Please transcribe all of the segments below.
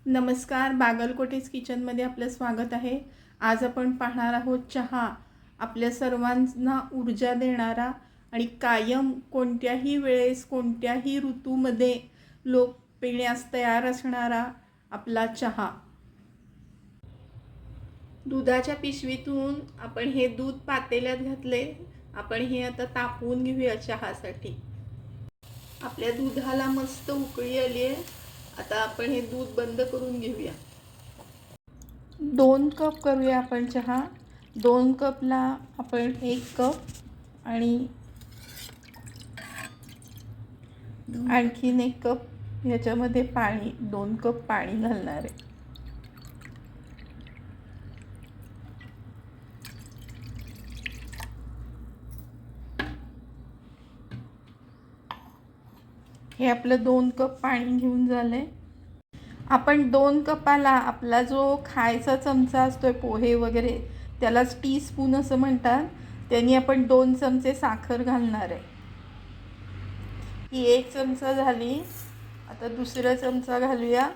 नमस्कार, बागलकोटेज किचनमध्ये आपलं स्वागत आहे। आज आपण पाहणार आहोत चहा, आपल्या सर्वांना ऊर्जा देणारा आणि कायम कोणत्याही वेळेस कोणत्याही ऋतूमध्ये लोक पिण्यास तयार असणारा आपला चहा। दुधाच्या पिशवीतून आपण हे दूध पातेल्यात घातले। आपण हे आता तापवून घेऊया चहासाठी। आपल्या दुधाला मस्त उकळी आली आहे। आता आपण हे दूध बंद करून घेऊया। 2 कप करूया आपण चहा। 2 कपला आपण 1 कप आणि आणखीन 1 कप याच्यामध्ये पाणी, 2 कप पाणी घालणार आहे। हे आपलं 2 कप पाणी घेऊन झालंय। आपण 2 कपाला आपला जो खायचा चमचा असतोय पोहे वगैरे त्यालाच टीस्पून असं म्हणतात, त्यांनी आपण 2 चमचे साखर घालणार आहे। ही 1 चमचा झाली। आता दुसरा चमचा घालूया।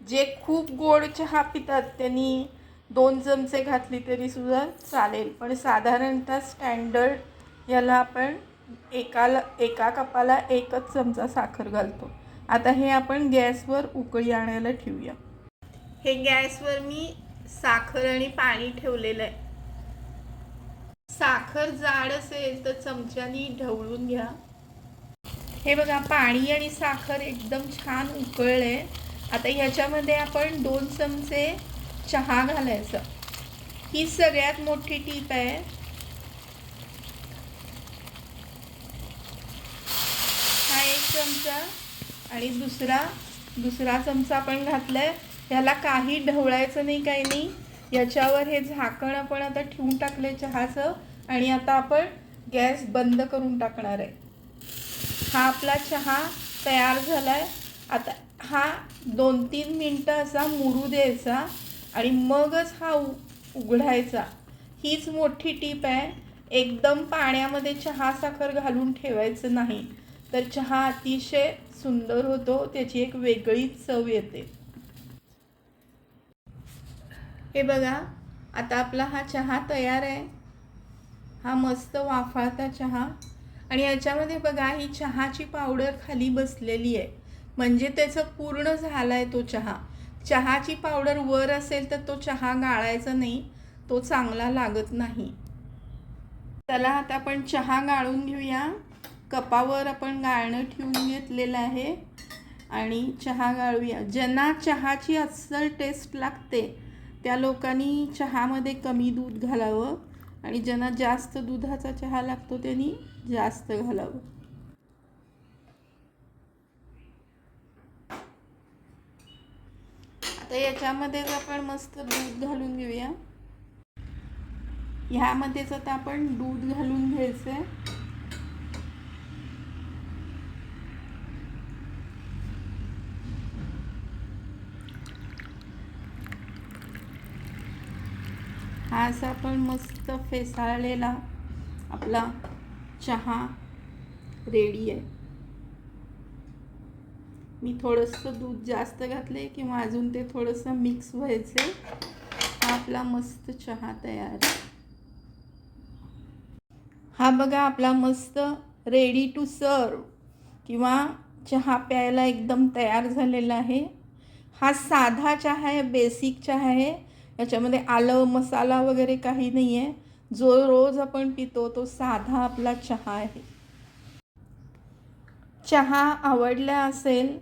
जे खूप गोड चहा पितात त्यांनी 2 चमचे घातली तरी सुद्धा चालेल, पण साधारणतः स्टँडर्ड याला आपण एका कपाला 1च चमचा साखर घालतो। आता हे आपण गॅसवर उकळी आणायला ठेवूया। हे गॅसवर मी साखर आणि पाणी ठेवलेलं आहे। साखर जाड असेल तर चमच्यानी ढवळून घ्या। हे बघा, पाणी आणि साखर एकदम छान उकळले। आता ह्याच्यामध्ये आपण 2 चमचे चहा घालायचा। ही सगळ्यात मोठी टीप आहे। हा 1 चमचा आणि दुसरा चमचा आपण घातलाय। याला काही ढवळायचं नाही, काही नाही। याच्यावर हे झाकण आपण आता ठेवून टाकले चहाचं आणि आता आपण गॅस बंद करून टाकणार आहे। हा आपला चहा तयार झालाय। आता हा 2-3 मिनिटं असा मुरू द्यायचा आणि मगच हा उघडायचा। हीच मोठी टीप आहे। एकदम पाण्यामध्ये चहा साखर घालून ठेवायचं नाही, तर चहा अतिशय सुंदर होतो, त्याची एक वेगळीच चव येते। हे बघा, आता आपला हा चहा तयार आहे। हा मस्त वाफाळता चहा आणि याच्यामध्ये बघा ही चहाची पावडर खाली बसलेली आहे, म्हणजे त्याचं पूर्ण झालाय तो चहा। चहाची पावडर वर असेल तर तो चहा गाळायचा नाही, तो चांगला लागत नाही। चला आता आपण चहा गाळून घेऊया। कपावर आपण गाळणं ठेवून घेतलेलं आहे आणि चहा गाळूया। ज्यांना चहाची अस्सल टेस्ट लागते त्या लोकांनी चहामध्ये कमी दूध घालावं आणि ज्यांना जास्त दुधाचा चहा लागतो त्यांनी जास्त घालावं। आता याच्यामध्येच आपण मस्त दूध घालून घेऊया। ह्यामध्येच आता आपण दूध घालून घ्यायचंय। हा असा आपण मस्त फेसाळलेला आपला चहा रेडी आहे। मी थोडंसं दूध जास्त घातले किंवा अजून ते थोडंसं मिक्स व्हायचे। हा आपला मस्त चहा तयार आहे। हा बघा आपला मस्त रेडी टू सर्व किंवा चहा प्यायला एकदम तयार झालेला आहे। हा साधा चहा आहे, बेसिक चहा आहे। याच्यामध्ये आलं मसाला वगैरे काही नाही आहे। जो रोज आपण पितो तो साधा आपला चहा आहे। चहा आवडला असेल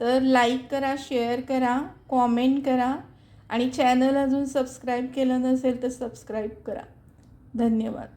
तर लाईक करा, शेअर करा, कॉमेंट करा आणि चॅनल अजून सबस्क्राईब केलं नसेल तर सबस्क्राईब करा। धन्यवाद।